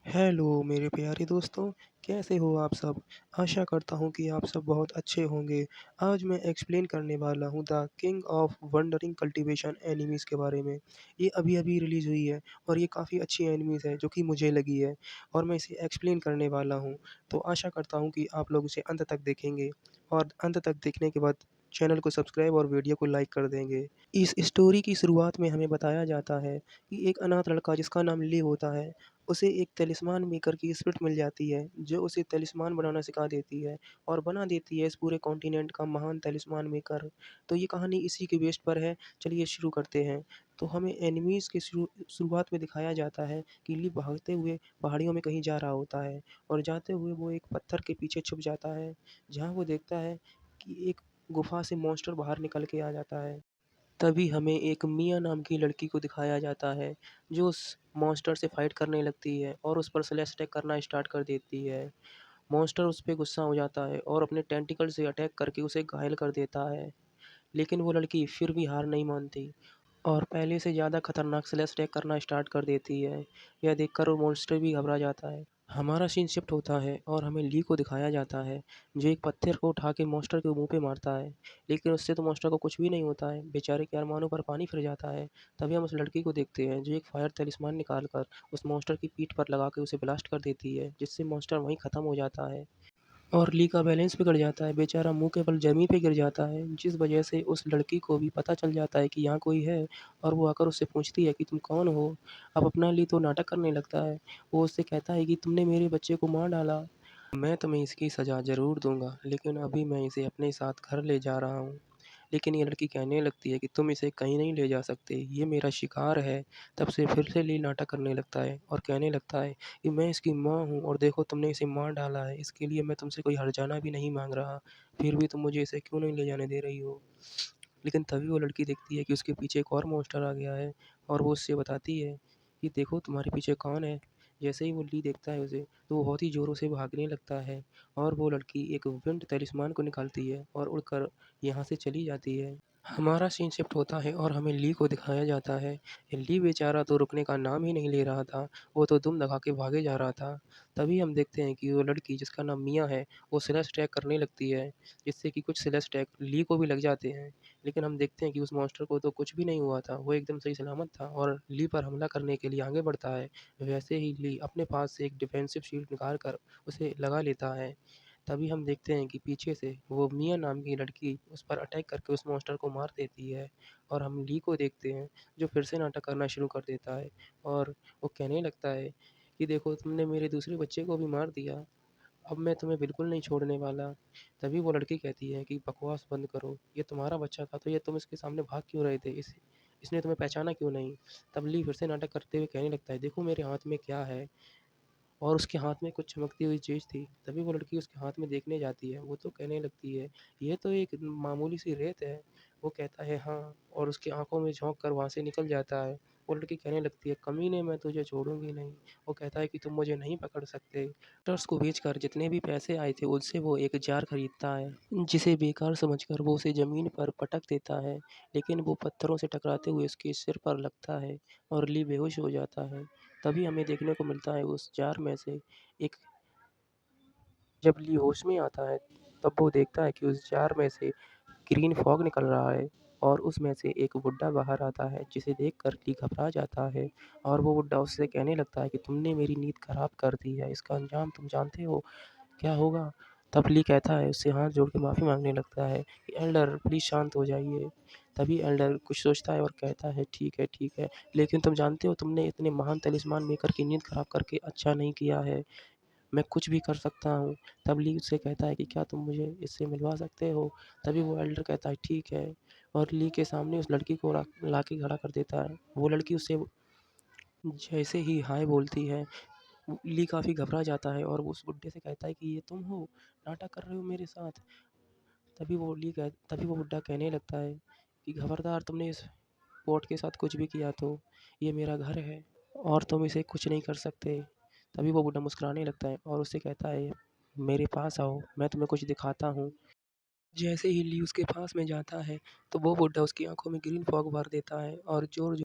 Hello मेरे प्यारे दोस्तों, कैसे हो आप सब? आशा करता हूँ कि आप सब बहुत अच्छे होंगे। आज मैं एक्सप्लेन करने वाला हूँ the king of wondering cultivation enemies के बारे में। ये अभी-अभी रिलीज़ हुई है और ये काफ़ी अच्छी एनिमीज़ है जो कि मुझे लगी है और मैं इसे एक्सप्लेन करने वाला हूँ। तो आशा करता हूँ कि आप लोग इसे अंत तक देखेंगे और अंत तक देखने के बाद चैनल को सब्सक्राइब और वीडियो को लाइक कर देंगे। इस स्टोरी की शुरुआत में हमें बताया जाता है कि एक अनाथ लड़का जिसका नाम ली होता है, उसे एक तलिस्मान मेकर की स्पिरिट मिल जाती है, जो उसे तलिस्मान बनाना सिखा देती है और बना देती है इस पूरे कॉन्टिनेंट का महान तलिस्मान मेकर। तो ये कहानी इसी के बेस्ड पर है। चलिए शुरू करते हैं। तो हमें एनिमीज़ की शुरुआत में दिखाया जाता है कि ली भागते हुए पहाड़ियों में कहीं जा रहा होता है और जाते हुए वो एक पत्थर के पीछे छुप जाता है, जहाँ वो देखता है कि एक गुफ़ा से मॉन्स्टर बाहर निकल के आ जाता है। तभी हमें एक मिया नाम की लड़की को दिखाया जाता है, जो उस मॉन्स्टर से फाइट करने लगती है और उस पर स्लैश अटैक करना स्टार्ट कर देती है। मॉन्स्टर उस पे गुस्सा हो जाता है और अपने टेंटिकल से अटैक करके उसे घायल कर देता है। लेकिन वो लड़की फिर भी हार नहीं मानती और पहले से ज़्यादा खतरनाक स्लैश अटैक करना स्टार्ट कर देती है। यह देखकर वो मॉन्स्टर भी घबरा जाता है। हमारा सीन शिफ्ट होता है और हमें ली को दिखाया जाता है, जो एक पत्थर को उठा के मॉन्स्टर के मुँह पे मारता है। लेकिन उससे तो मॉन्स्टर को कुछ भी नहीं होता है, बेचारे के अरमानों पर पानी फिर जाता है। तभी हम उस लड़की को देखते हैं, जो एक फायर तलिस्मान निकाल कर उस मॉन्स्टर की पीठ पर लगा के उसे ब्लास्ट कर देती है, जिससे मॉन्स्टर वहीं ख़त्म हो जाता है। और ली का बैलेंस बिगड़ जाता है, बेचारा मुँह के बल ज़मीन पे गिर जाता है, जिस वजह से उस लड़की को भी पता चल जाता है कि यहाँ कोई है और वो आकर उससे पूछती है कि तुम कौन हो? अब अपना ली तो नाटक करने लगता है। वो उससे कहता है कि तुमने मेरे बच्चे को मार डाला। मैं तुम्हें इसकी सज़ा ज़रूर दूँगा, लेकिन अभी मैं इसे अपने साथ घर ले जा रहा हूँ। लेकिन ये लड़की कहने लगती है कि तुम इसे कहीं नहीं ले जा सकते, ये मेरा शिकार है। तब से फिर से ली नाटक करने लगता है और कहने लगता है कि मैं इसकी माँ हूँ और देखो तुमने इसे मार डाला है, इसके लिए मैं तुमसे कोई हर्जाना भी नहीं माँग रहा, फिर भी तुम मुझे इसे क्यों नहीं ले जाने दे रही हो? लेकिन तभी वो लड़की देखती है कि उसके पीछे एक और मॉन्स्टर आ गया है और वो उससे बताती है कि देखो तुम्हारे पीछे कौन है। जैसे ही वो ली देखता है उसे, तो वो बहुत ही ज़ोरों से भागने लगता है और वो लड़की एक विंड तलिस्मान को निकालती है और उड़कर यहाँ से चली जाती है। हमारा सीन शिफ्ट होता है और हमें ली को दिखाया जाता है। ली बेचारा तो रुकने का नाम ही नहीं ले रहा था, वो तो दुम दबा के भागे जा रहा था। तभी हम देखते हैं कि वो लड़की जिसका नाम मिया है, वो स्लैश अटैक करने लगती है, जिससे कि कुछ स्लैश अटैक ली को भी लग जाते हैं। लेकिन हम देखते हैं कि उस मॉन्स्टर को तो कुछ भी नहीं हुआ था, वो एकदम सही सलामत था और ली पर हमला करने के लिए आगे बढ़ता है। वैसे ही ली अपने पास से एक डिफेंसिव शील्ड निकाल कर उसे लगा लेता है। तभी हम देखते हैं कि पीछे से वो मिया नाम की लड़की उस पर अटैक करके उस मॉन्स्टर को मार देती है और हम ली को देखते हैं, जो फिर से नाटक करना शुरू कर देता है और वो कहने लगता है कि देखो तुमने मेरे दूसरे बच्चे को भी मार दिया, अब मैं तुम्हें बिल्कुल नहीं छोड़ने वाला। तभी वो लड़की कहती है कि बकवास बंद करो, ये तुम्हारा बच्चा था तो ये तुम इसके सामने भाग क्यों रहे थे? इसने तुम्हें पहचाना क्यों नहीं? तब ली फिर से नाटक करते हुए कहने लगता है, देखो मेरे हाथ में क्या है? और उसके हाथ में कुछ चमकती हुई चीज़ थी। तभी वो लड़की उसके हाथ में देखने जाती है। वो तो कहने लगती है, ये तो एक मामूली सी रेत है। वो कहता है हाँ, और उसकी आँखों में झोंक कर वहाँ से निकल जाता है। वो लड़की कहने लगती है, कमीने मैं तुझे छोड़ूँगी नहीं। वो कहता है कि तुम मुझे नहीं पकड़ सकते। ट्रस्ट को बेचकर जितने भी पैसे आए थे उससे वो एक जार खरीदता है, जिसे बेकार समझकर वो उसे ज़मीन पर पटक देता है। लेकिन वो पत्थरों से टकराते हुए उसके सिर पर लगता है और ली बेहोश हो जाता है। तभी हमें देखने को मिलता है उस जार में से एक, जब ली होश में आता है तब वो देखता है कि उस जार में से ग्रीन फॉग निकल रहा है और उसमें से एक बुड्ढा बाहर आता है, जिसे देखकर ली घबरा जाता है और वो बुड्ढा उससे कहने लगता है कि तुमने मेरी नींद खराब कर दी है, इसका अंजाम तुम जानते हो क्या होगा? तब ली कहता है, उससे हाथ जोड़ के माफ़ी माँगने लगता है कि एल्डर प्लीज़ शांत हो जाइए। तभी एल्डर कुछ सोचता है और कहता है ठीक है, लेकिन तुम जानते हो तुमने इतने महान तलिस्मान मेकर की नींद खराब करके अच्छा नहीं किया है। मैं कुछ भी कर सकता हूँ। तब ली उससे कहता है कि क्या तुम मुझे इससे मिलवा सकते हो? तभी वो एल्डर कहता है ठीक है और ली के सामने उस लड़की को ला के खड़ा कर देता है। वो लड़की उससे जैसे ही हाय बोलती है, ली काफ़ी घबरा जाता है और वो उस बुड्ढे से कहता है कि ये तुम हो? नाटक कर रहे हो मेरे साथ? तभी वो बुड्ढा कहने लगता है कि खबरदार तुमने इस पोर्ट के साथ कुछ भी किया तो ये मेरा घर है और तुम इसे कुछ नहीं कर सकते। तभी वो बुड्ढा मुस्कुराने लगता है और उससे कहता है, मेरे पास आओ, मैं तुम्हें कुछ दिखाता हूँ। जैसे ही ली उसके पास में जाता है, तो वो बुड्ढा उसकी आँखों में ग्रीन फॉग भर देता है और ज़ोर